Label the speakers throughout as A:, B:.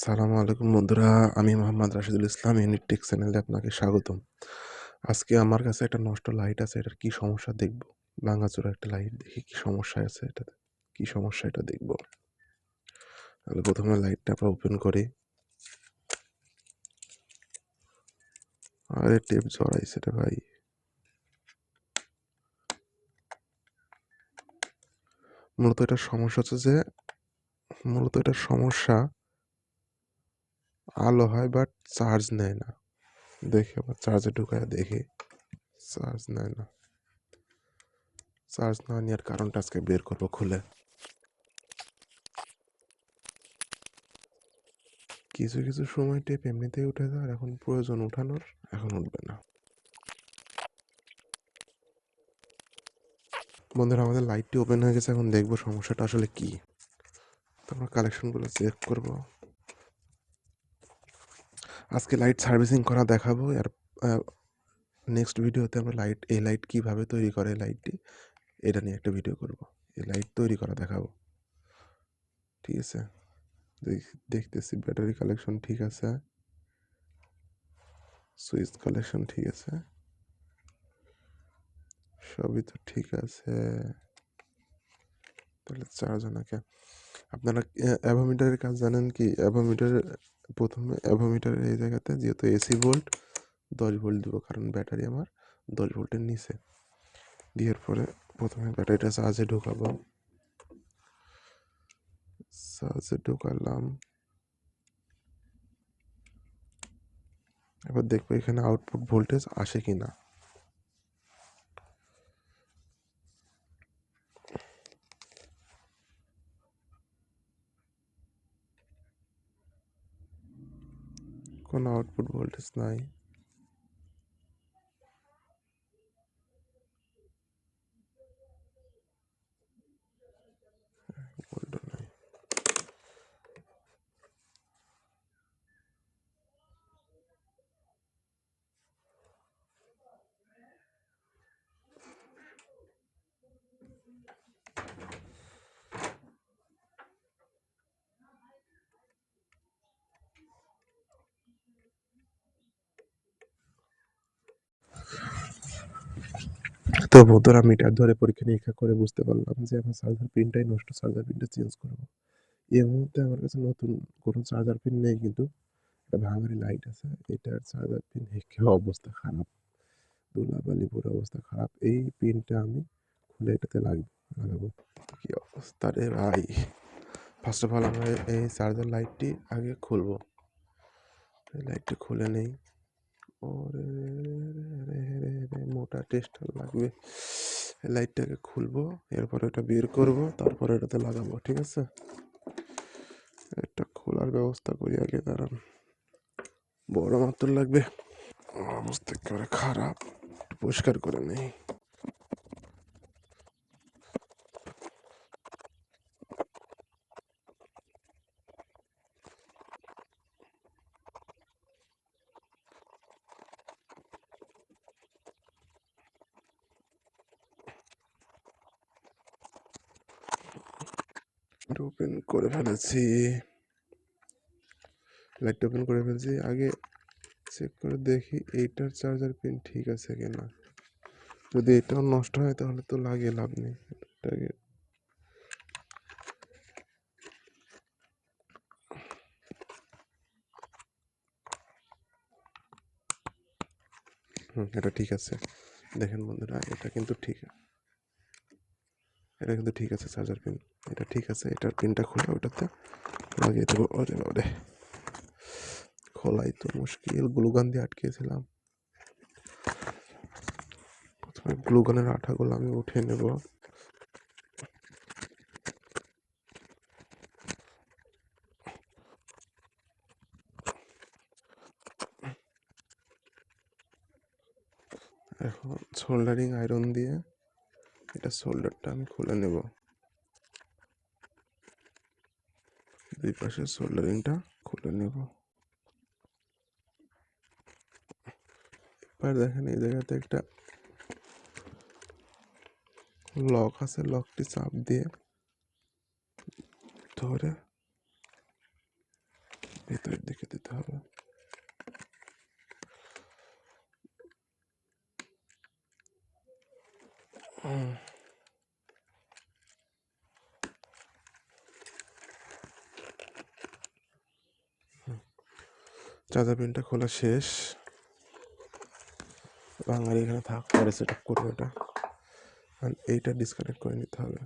A: আসসালামু আলাইকুম বন্ধুরা, আমি মোহাম্মদ রাশিদুল ইসলাম ইউনিট টেক চ্যানেলে আপনাকে স্বাগতম। আজকে আমার কাছে একটা নষ্ট লাইট আছে, এটার কি সমস্যা দেখব। ভাঙাচোরা একটা লাইট, দেখি কি সমস্যা আছে এটাতে, কি সমস্যা এটা দেখব। তাহলে প্রথমে লাইটটা আমরা ওপেন করি। আরে টেপ জড়াইছে রে ভাই। মূলত এটার সমস্যা হচ্ছে যে আলো হয় বাট চার্জ নেয় না। দেখি আবার চার্জে ঢুকায় দেখি, চার্জ নেয় না। চার্জ না নেওয়ার কারণটা আজকে বের করবো খুলে। কিছু কিছু সময় টেপ এমনিতেই উঠে যায়, আর এখন প্রয়োজন উঠানোর, এখন উঠবে না। বন্ধুরা, আমাদের লাইটটি ওপেন হয়ে গেছে, এখন দেখবো সমস্যাটা আসলে কি। তারপর কালেকশনগুলো চেক করব। আজকে লাইট সার্ভিসিং করা দেখাবো, আর নেক্সট ভিডিওতে আমরা এই লাইট কিভাবে তৈরি করে লাইটটি, এটা নিয়ে একটা ভিডিও করব। এই লাইট তৈরি করা দেখাবো, ঠিক আছে। দেখতেছি ব্যাটারি কালেকশন ঠিক আছে, সুইচ কালেকশন ঠিক আছে, সবই তো ঠিক আছে। তাহলে চার্জ নাকি? আপনারা অ্যাভোমিটারের কাজ জানেন কি? প্রথমে অ্যাভোমিটারের এই জায়গাতে যেহেতু এসি ভোল্ট 10 ভোল্ট দিব, কারণ ব্যাটারি আমার 10 ভোল্টের নিচে। দেওয়ার পরে প্রথমে ব্যাটারিটা চার্জে ঢুকালাম। এবার দেখবো এখানে আউটপুট ভোল্টেজ আসে কিনা। কোনো আউটপুট ভোল্টেজ নাই। ভোল্ট নাই। তো বন্ধুরা, মিটার ধরে পরীক্ষা নিরীক্ষা করে বুঝতে পারলাম যে আমার চার্জার পিনটাই নষ্ট। চার্জার পিনটা চেঞ্জ করবো। এই মুহূর্তে আমার কাছে নতুন কোনো চার্জার পিন নেই, কিন্তু একটা ভাঙারি লাইট আছে। এটার চার্জার পিন একেবারে অবস্থা খারাপ, ধুলাবালি পুরো অবস্থা খারাপ। এই পিনটা আমি খুলে এটাতে লাগাবো। কি অবস্থা রে ভাই! ফার্স্ট অফ অল আমরা এই চার্জার লাইটটি আগে খুলবো। এই লাইটটি খুলে নেই। ওরে মোটা টেস্টার লাগবে। এই লাইটটাকে খুলবো, এরপর এটা বের করব, তারপর এটাতে লাগাবো, ঠিক আছে। এটা খোলার ব্যবস্থা করি আগে, দাঁড়ান। বড় মাত্র লাগবে, অবস্থা একেবারে খারাপ। পরিষ্কার করে নেই। ওপেন করে ফেলেছি, লাইট ওপেন করে ফেলছি। আগে চেক করে দেখি এইটার চার্জার পিন ঠিক আছে কিনা। যদি এটাও নষ্ট হয় তাহলে তো লাগিয়ে লাভ নেই। এটাকে এটা ঠিক আছে। দেখেন বন্ধুরা, এটা কিন্তু ঠিক আছে। চার্জার পিন এটা ঠিক আছে। এটার পিনটা খুলে ওটাতে লাগিয়ে দেবো। ওরে ওরে, খোলাই তো মুশকিল। গ্লুগান দিয়ে আটকেছিলাম। প্রথমে গ্লুগানের আঠাগুলো আমি উঠিয়ে নেব। এখন সোল্ডারিং আয়রন দিয়ে এটা সোল্ডারটা আমি খুলে নেব। দুই পাশে সোল্ডারিংটা খুলে নেব। এবার দেখেন এই জায়গাতে একটা লক আছে, লকটি চাপ দিয়ে ধরে ভেতরের দিকে দিতে হবে। চার্জার পিনটা খোলা শেষ। বাঙালি এখানে থাক, পরে সেট আপ করবো এটা। আর এইটা ডিসকানেক্ট করে নিতে হবে।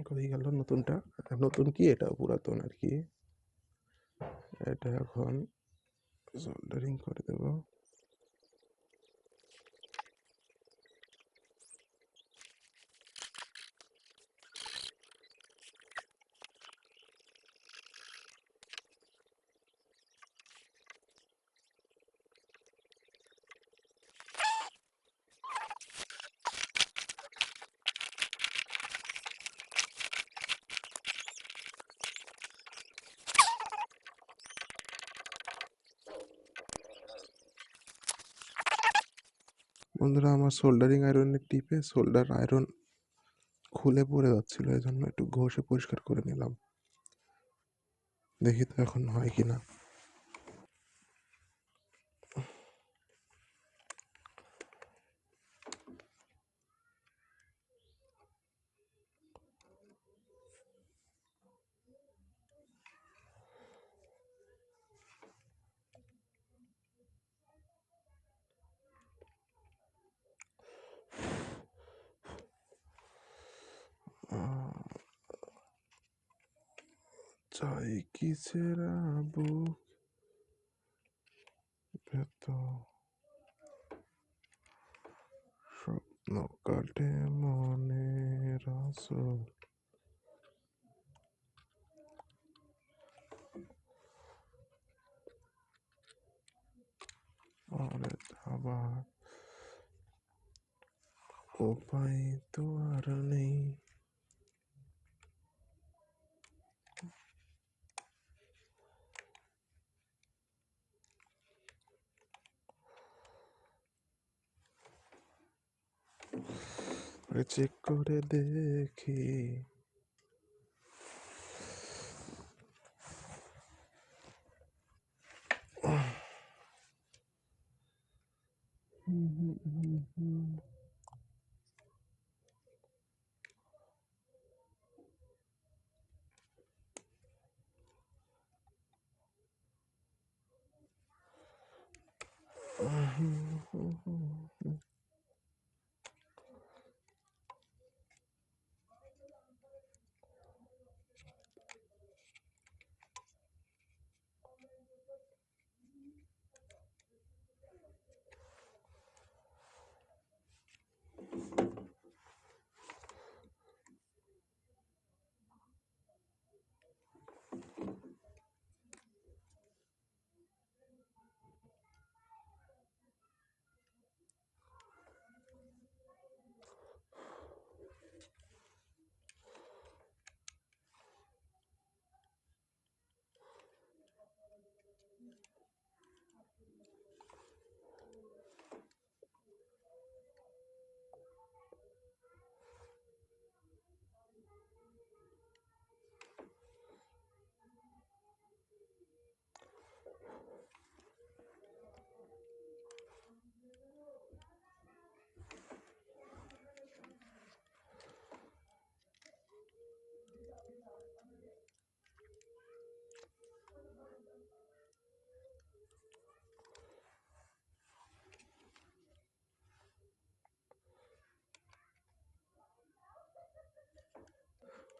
A: কোথায় গেল নতুনটা? নতুন কি, এটা পুরাতন আর কি। এটা এখন সোল্ডারিং করে দেবো। বন্ধুরা, আমার সোল্ডারিং আয়রনের টিপে সোল্ডার আয়রন খুলে পড়ে যাচ্ছিল, এই জন্য একটু ঘষে পরিষ্কার করে নিলাম। দেখি তো এখন হয় কিনা। চাই কি ছেঁড়া বুক ভেতর, স্বপ্ন কাটে মনের আসল। আরে আবার উপায় তো আর নেই। চেক করে দেখি।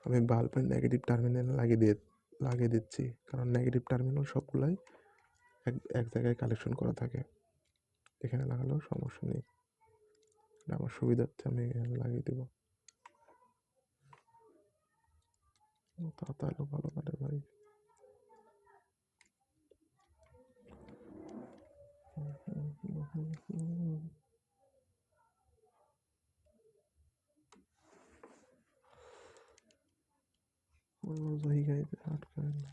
A: আমি বাল্বের নেগেটিভ টার্মিনাল লাগিয়ে দিচ্ছি, কারণ নেগেটিভ টার্মিনাল সবগুলাই এক জায়গায় কালেকশন করা থাকে। এখানে লাগালেও সমস্যা নেই, আমার সুবিধার্থে আমি এখানে লাগিয়ে দেবো। তাহলে ভালো কাটে ভাই। वही गए थे आठ करने।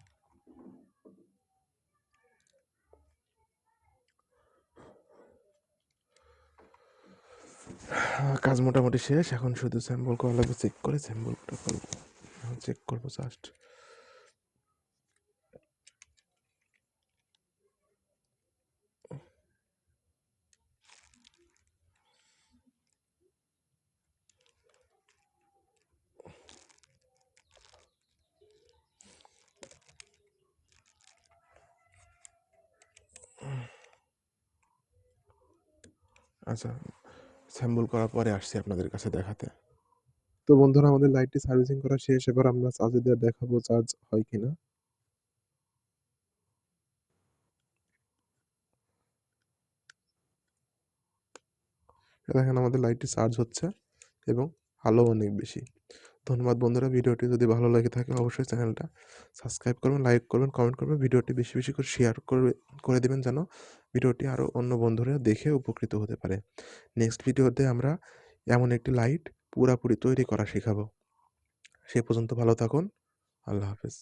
A: কাজ মোটামুটি শেষ, এখন শুধু স্যাম্পল করা লাগবে, চেক করে স্যাম্পলটা করবো, চেক করবো জাস্ট। আচ্ছা, স্যাম্পল করার পরে আসছি আপনাদের কাছে দেখাতে। তো বন্ধুরা, আমাদের লাইটটি সার্ভিসিং করা শেষ, এবার আমরা চার্জে দিয়ে দেখাবো চার্জ হয় কিনা। দেখেন আমাদের লাইটটি চার্জ হচ্ছে এবং আলো অনেক বেশি। ধন্যবাদ বন্ধুরা, ভিডিওটি যদি ভালো লেগে থাকে অবশ্যই চ্যানেলটা সাবস্ক্রাইব করবেন, লাইক করবেন, কমেন্ট করবেন, ভিডিওটি বেশি বেশি করে শেয়ার করে দেবেন, যেন ভিডিওটি আরও অন্য বন্ধুরা দেখে উপকৃত হতে পারে। নেক্সট ভিডিওতে আমরা এমন একটি লাইট পুরোপুরি তৈরি করা শেখাবো। সে পর্যন্ত ভালো থাকুন। আল্লাহ হাফেজ।